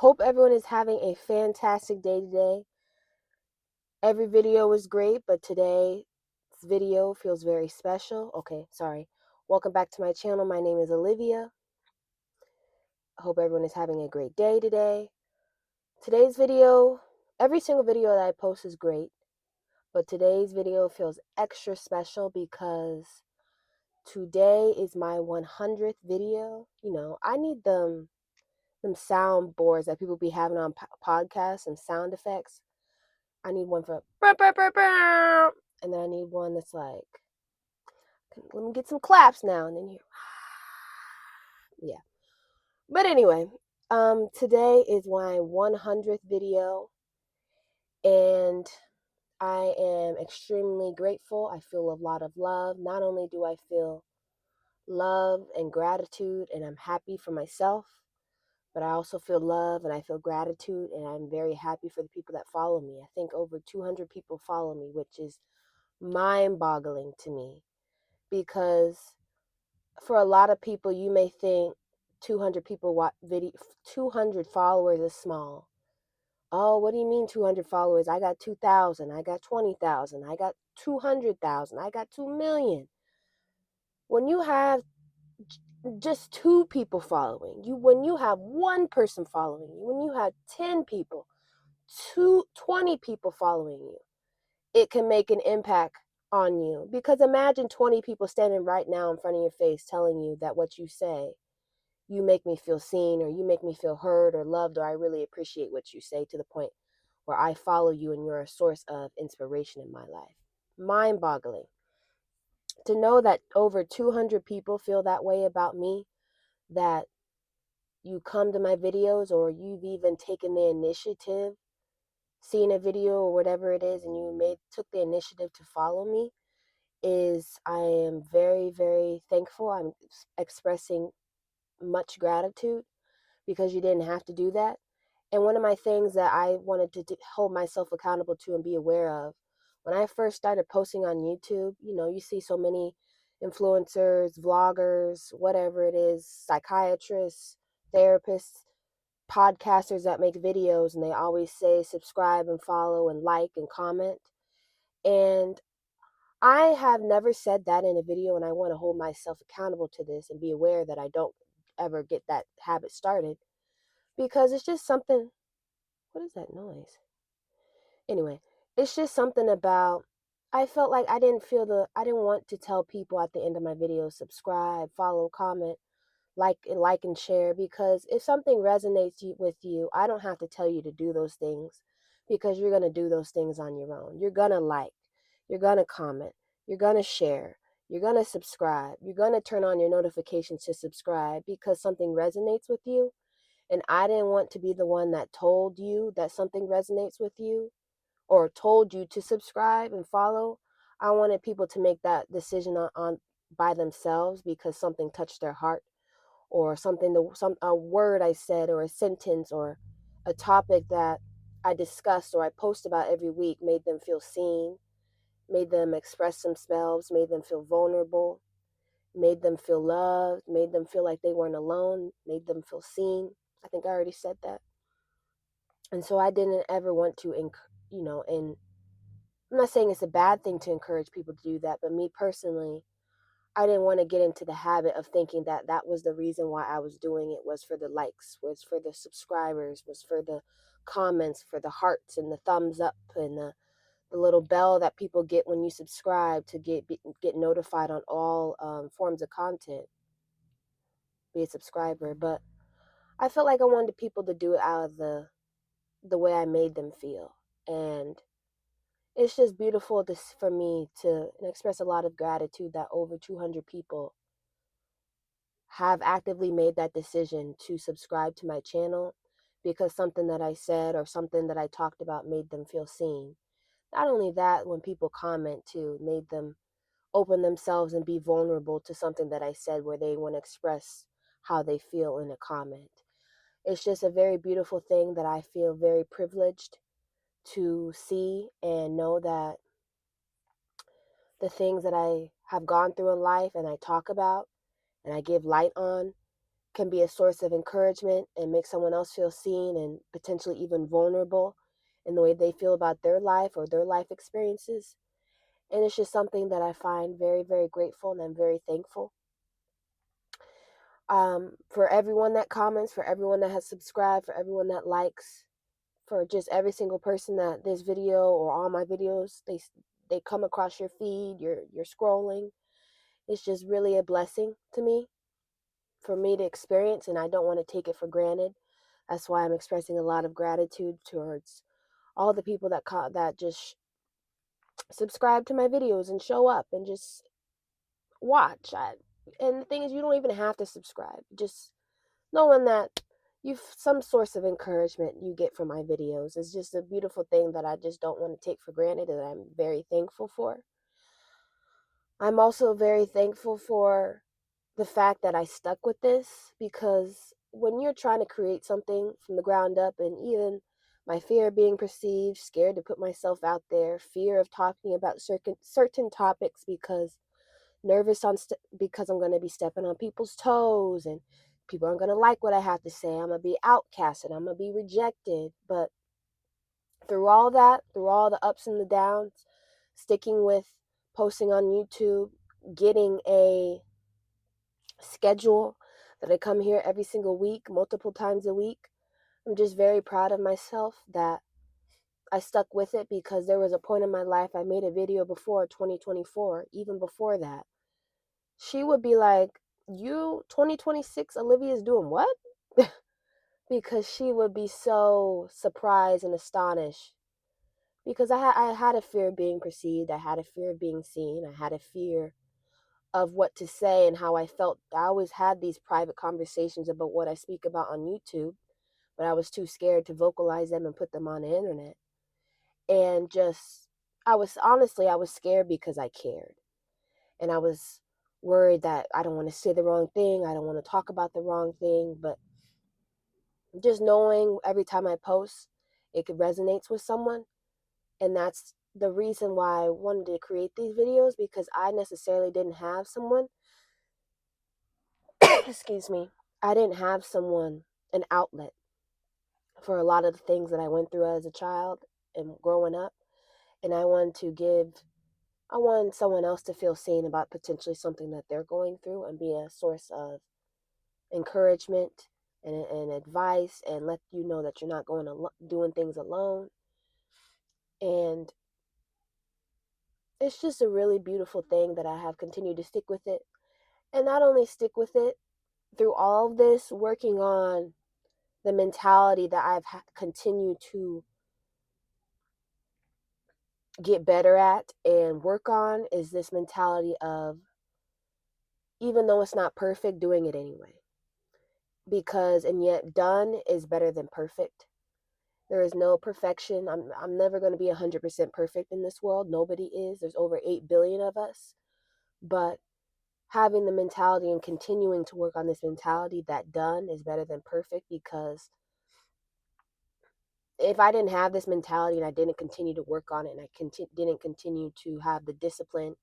Hope everyone is having a fantastic day today. Every video was great, but today's video feels very special. Okay, sorry. Welcome back to my channel. My name is Olivia. I hope everyone is having a great day today. Today's video, every single video that I post is great, but today's video feels extra special because today is my 100th video. I need them sound boards that people be having on podcasts and sound effects. I need one for burr, burr, burr, burr. And then I need one that's like, let me get some claps now, and then you, yeah. But anyway, today is my 100th video, and I am extremely grateful. I feel a lot of love. Not only do I feel love and gratitude, and I'm happy for myself, but I also feel love and I feel gratitude, and I'm very happy for the people that follow me. I think over 200 people follow me, which is mind-boggling to me, because for a lot of people you may think 200 people watch video 200 followers is small. Oh, what do you mean 200 followers? I got 2,000, I got 20,000, I got 200,000, I got 2 million. When you have just two people following you, when you have one person following you, when you have 10 people, 20 people following you, it can make an impact on you. Because imagine 20 people standing right now in front of your face telling you that what you say, you make me feel seen, or you make me feel heard or loved, or I really appreciate what you say, to the point where I follow you and you're a source of inspiration in my life. Mind boggling. To know that over 200 people feel that way about me, that you come to my videos, or you've even taken the initiative, seen a video or whatever it is, and you took the initiative to follow me, is I am very, very thankful. I'm expressing much gratitude because you didn't have to do that. And one of my things that I wanted to hold myself accountable to and be aware of, when I first started posting on YouTube, you see so many influencers, vloggers, whatever it is, psychiatrists, therapists, podcasters that make videos, and they always say subscribe and follow and like and comment. And I have never said that in a video, and I want to hold myself accountable to this and be aware that I don't ever get that habit started, because it's just something. What is that noise? Anyway, it's just something about, I felt like I didn't want to tell people at the end of my video, subscribe, follow, comment, like and share, because if something resonates with you, I don't have to tell you to do those things, because you're going to do those things on your own. You're going to like, you're going to comment, you're going to share, you're going to subscribe, you're going to turn on your notifications to subscribe because something resonates with you. And I didn't want to be the one that told you that something resonates with you, or told you to subscribe and follow. I wanted people to make that decision on by themselves, because something touched their heart, or a word I said, or a sentence, or a topic that I discussed or I post about every week made them feel seen, made them express themselves, made them feel vulnerable, made them feel loved, made them feel like they weren't alone, made them feel seen. I think I already said that. And so I didn't ever want to, and I'm not saying it's a bad thing to encourage people to do that, but me personally, I didn't want to get into the habit of thinking that that was the reason why I was doing it, was for the likes, was for the subscribers, was for the comments, for the hearts and the thumbs up, and the little bell that people get when you subscribe to get notified on all forms of content, be a subscriber. But I felt like I wanted people to do it out of the way I made them feel. And it's just beautiful for me to express a lot of gratitude that over 200 people have actively made that decision to subscribe to my channel, because something that I said or something that I talked about made them feel seen. Not only that, when people comment too, made them open themselves and be vulnerable to something that I said, where they want to express how they feel in a comment. It's just a very beautiful thing that I feel very privileged to see and know, that the things that I have gone through in life and I talk about and I give light on, can be a source of encouragement and make someone else feel seen and potentially even vulnerable in the way they feel about their life or their life experiences. And it's just something that I find very, very grateful, and I'm very thankful. For everyone that comments, for everyone that has subscribed, for everyone that likes, for just every single person that this video or all my videos, they come across your feed, you're scrolling. It's just really a blessing to me for me to experience, and I don't want to take it for granted. That's why I'm expressing a lot of gratitude towards all the people that just subscribe to my videos and show up and just watch. And the thing is, you don't even have to subscribe. Just knowing that you've some source of encouragement you get from my videos is just a beautiful thing that I just don't want to take for granted, and I'm very thankful for. I'm also very thankful for the fact that I stuck with this, because when you're trying to create something from the ground up, and even my fear of being perceived, scared to put myself out there, fear of talking about certain topics because nervous because I'm going to be stepping on people's toes and people aren't going to like what I have to say. I'm going to be outcasted. I'm going to be rejected. But through all that, through all the ups and the downs, sticking with posting on YouTube, getting a schedule that I come here every single week, multiple times a week, I'm just very proud of myself that I stuck with it, because there was a point in my life I made a video before 2024, even before that. She would be like, "You 2026 Olivia's doing what?" Because she would be so surprised and astonished, because I had a fear of being perceived, I had a fear of being seen, I had a fear of what to say and how I felt. I always had these private conversations about what I speak about on YouTube, but I was too scared to vocalize them and put them on the internet. And just, I was scared because I cared. And I was worried that I don't want to say the wrong thing, I don't want to talk about the wrong thing. But just knowing every time I post, it resonates with someone. And that's the reason why I wanted to create these videos, because I necessarily didn't have someone, excuse me, I didn't have someone, an outlet for a lot of the things that I went through as a child and growing up. And I want someone else to feel seen about potentially something that they're going through, and be a source of encouragement and advice, and let you know that you're not doing things alone. And it's just a really beautiful thing that I have continued to stick with it. And not only stick with it, through all of this, working on the mentality that continued to get better at and work on, is this mentality of, even though it's not perfect, doing it anyway. Because, and yet, done is better than perfect. There is no perfection. I'm never going to be 100% perfect in this world. Nobody is. There's over 8 billion of us. But having the mentality and continuing to work on this mentality that done is better than perfect, because if I didn't have this mentality and I didn't continue to work on it, and I didn't continue to have the discipline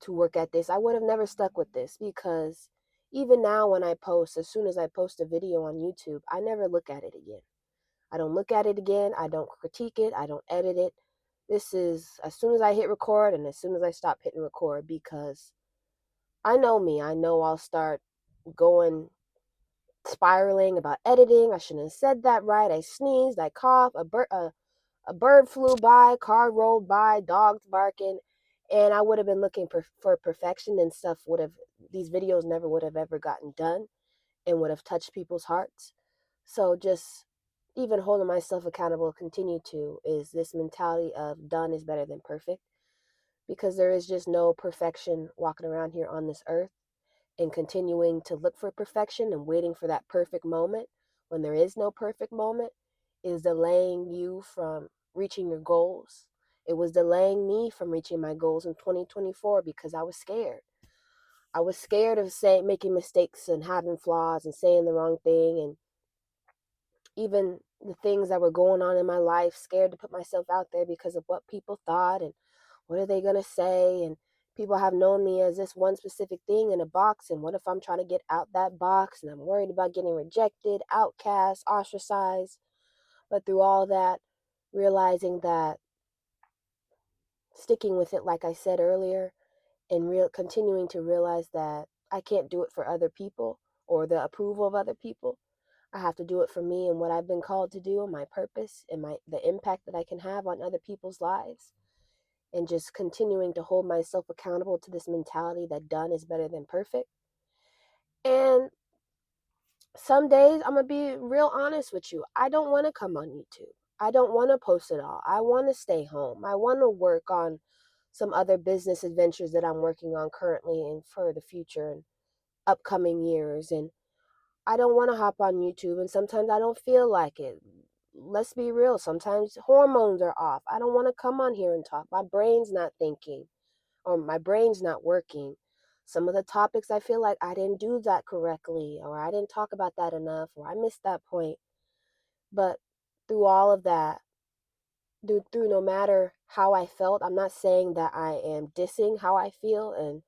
to work at this, I would have never stuck with this. Because even now, when I post, as soon as I post a video on YouTube, I never look at it again. I don't look at it again. I don't critique it. I don't edit it. This is as soon as I hit record and as soon as I stop hitting record, because I know me. I know I'll start going spiraling about editing. I shouldn't have said that right. I sneezed. I coughed. A bird flew by. Car rolled by. Dogs barking. And I would have been looking for perfection, and stuff would have, these videos never would have ever gotten done and would have touched people's hearts. So just even holding myself accountable, continue to, is this mentality of done is better than perfect, because there is just no perfection walking around here on this earth. And continuing to look for perfection and waiting for that perfect moment, when there is no perfect moment, is delaying you from reaching your goals. It was delaying me from reaching my goals in 2024, because I was scared. I was scared of making mistakes and having flaws and saying the wrong thing, and even the things that were going on in my life, scared to put myself out there because of what people thought, and what are they going to say, and People have known me as this one specific thing in a box, and what if I'm trying to get out that box and I'm worried about getting rejected, outcast, ostracized? But through all that, realizing that sticking with it, like I said earlier, and continuing to realize that I can't do it for other people or the approval of other people. I have to do it for me and what I've been called to do and my purpose and the impact that I can have on other people's lives. And just continuing to hold myself accountable to this mentality that done is better than perfect. And some days I'm gonna be real honest with you. I don't want to come on YouTube. I don't want to post it all. I want to stay home. I want to work on some other business adventures that I'm working on currently and for the future and upcoming years. And I don't want to hop on YouTube, and sometimes I don't feel like it. Let's be real. Sometimes hormones are off. I don't want to come on here and talk. My brain's not thinking, or my brain's not working. Some of the topics I feel like I didn't do that correctly, or I didn't talk about that enough, or I missed that point. But through all of that, through no matter how I felt, I'm not saying that I am dissing how I feel and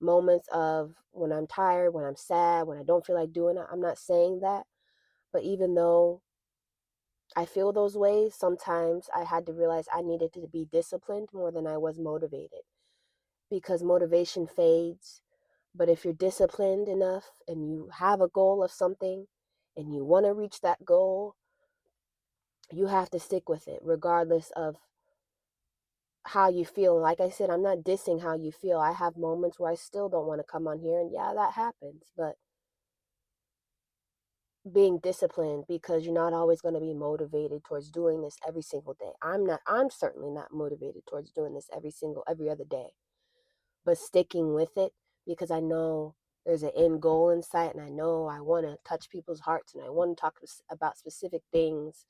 moments of when I'm tired, when I'm sad, when I don't feel like doing it. I'm not saying that. But even though I feel those ways, sometimes I had to realize I needed to be disciplined more than I was motivated, because motivation fades. But if you're disciplined enough and you have a goal of something and you want to reach that goal, you have to stick with it regardless of how you feel. Like I said, I'm not dissing how you feel. I have moments where I still don't want to come on here, and yeah, that happens. But being disciplined, because you're not always going to be motivated towards doing this every single day. I'm certainly not motivated towards doing this every other day. But sticking with it, because I know there's an end goal in sight, and I know I want to touch people's hearts, and I want to talk about specific things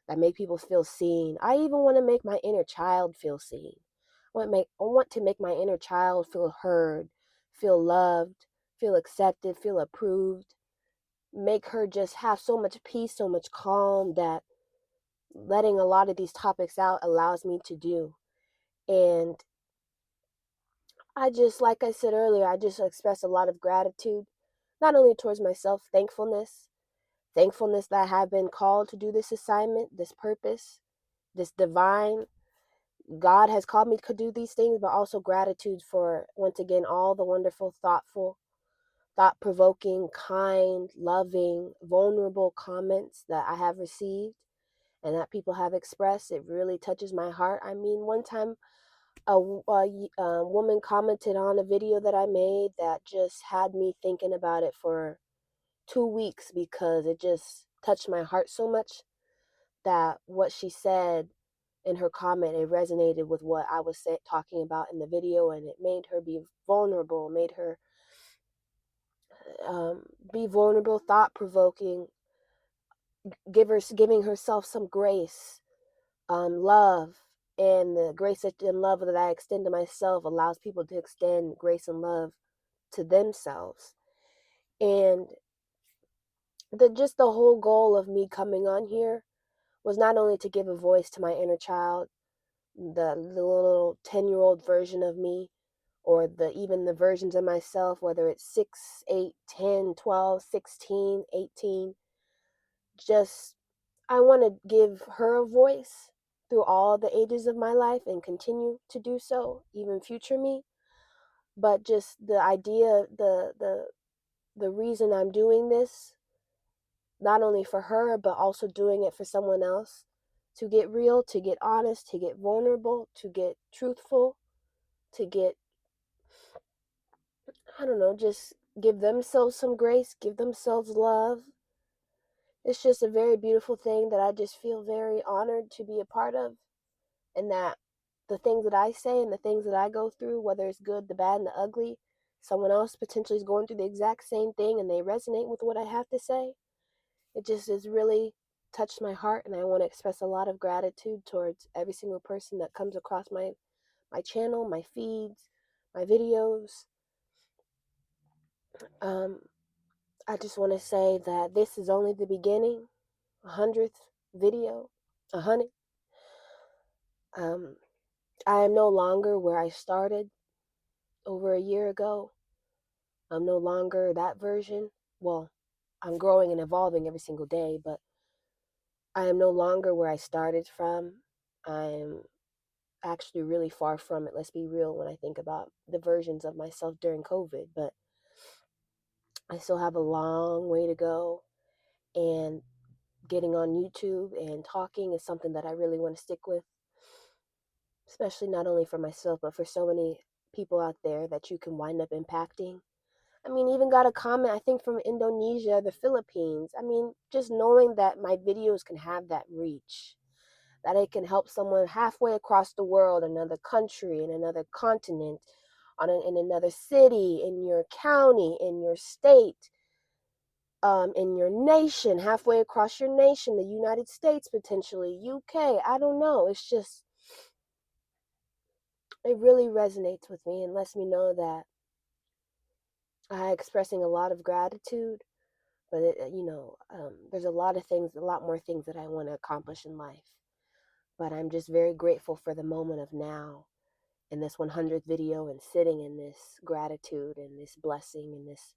that make people feel seen. I even want to make my inner child feel seen. I want to make my inner child feel heard, feel loved, feel accepted, feel approved. Make her just have so much peace, so much calm, that letting a lot of these topics out allows me to do. And I just, like I said earlier, I just express a lot of gratitude, not only towards myself, thankfulness that I have been called to do this assignment, this purpose, this divine. God has called me to do these things, but also gratitude for, once again, all the wonderful, thoughtful, thought provoking, kind, loving, vulnerable comments that I have received and that people have expressed. It really touches my heart. I mean, one time a woman commented on a video that I made that just had me thinking about it for 2 weeks, because it just touched my heart so much that what she said in her comment, it resonated with what I was talking about in the video, and it made her be vulnerable, made her be vulnerable, thought provoking, giving herself some grace, love, and the grace and love that I extend to myself allows people to extend grace and love to themselves. And the whole goal of me coming on here was not only to give a voice to my inner child, the little 10-year-old version of me, or even the versions of myself, whether it's 6, 8, 10, 12, 16, 18. Just, I want to give her a voice through all the ages of my life and continue to do so, even future me. But just the idea, the reason I'm doing this, not only for her, but also doing it for someone else, to get real, to get honest, to get vulnerable, to get truthful, to get, I don't know, just give themselves some grace, give themselves love. It's just a very beautiful thing that I just feel very honored to be a part of. And that the things that I say and the things that I go through, whether it's good, the bad, and the ugly, someone else potentially is going through the exact same thing and they resonate with what I have to say. It just has really touched my heart, and I want to express a lot of gratitude towards every single person that comes across my channel, my feeds, my videos. Um, I just want to say that this is only the beginning, 100th video, 100. I am no longer where I started. over a year ago. I'm no longer that version. Well, I'm growing and evolving every single day, but I am no longer where I started from. I'm actually really far from it. Let's be real when I think about the versions of myself during COVID, but I still have a long way to go. And getting on YouTube and talking is something that I really want to stick with, especially not only for myself, but for so many people out there that you can wind up impacting. I mean, even got a comment, I think from Indonesia, the Philippines. I mean, just knowing that my videos can have that reach, that it can help someone halfway across the world, another country, in another continent, in another city, in your county, in your state, in your nation, halfway across your nation, the United States, potentially, UK. I don't know. It's just, it really resonates with me and lets me know that I'm expressing a lot of gratitude. But there's a lot of things, a lot more things that I want to accomplish in life. But I'm just very grateful for the moment of now in this 100th video and sitting in this gratitude and this blessing and this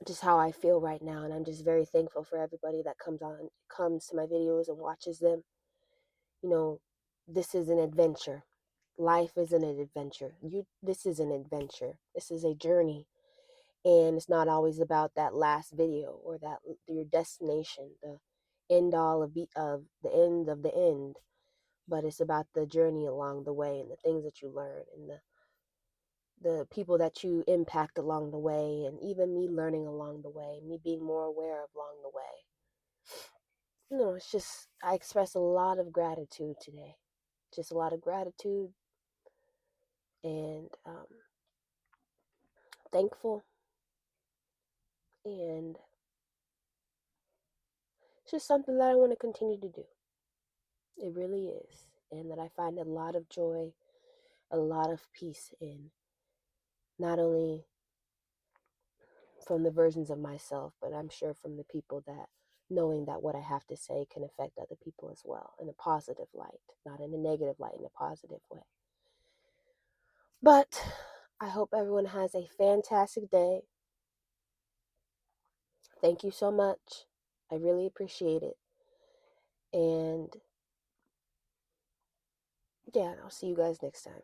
just how I feel right now. And I'm just very thankful for everybody that comes to my videos and watches them. You know, this is an adventure. Life isn't an adventure. This is an adventure. This is a journey. And it's not always about that last video or that your destination, the end all of the end of the end, but it's about the journey along the way and the things that you learn and the people that you impact along the way, and even me learning along the way, me being more aware of along the way. It's just I express a lot of gratitude today, just a lot of gratitude and thankful, and it's just something that I want to continue to do. It really is. And that I find a lot of joy, a lot of peace in, not only from the versions of myself, but I'm sure from the people that knowing that what I have to say can affect other people as well in a positive light, not in a negative light, in a positive way. But I hope everyone has a fantastic day. Thank you so much. I really appreciate it. And yeah, I'll see you guys next time.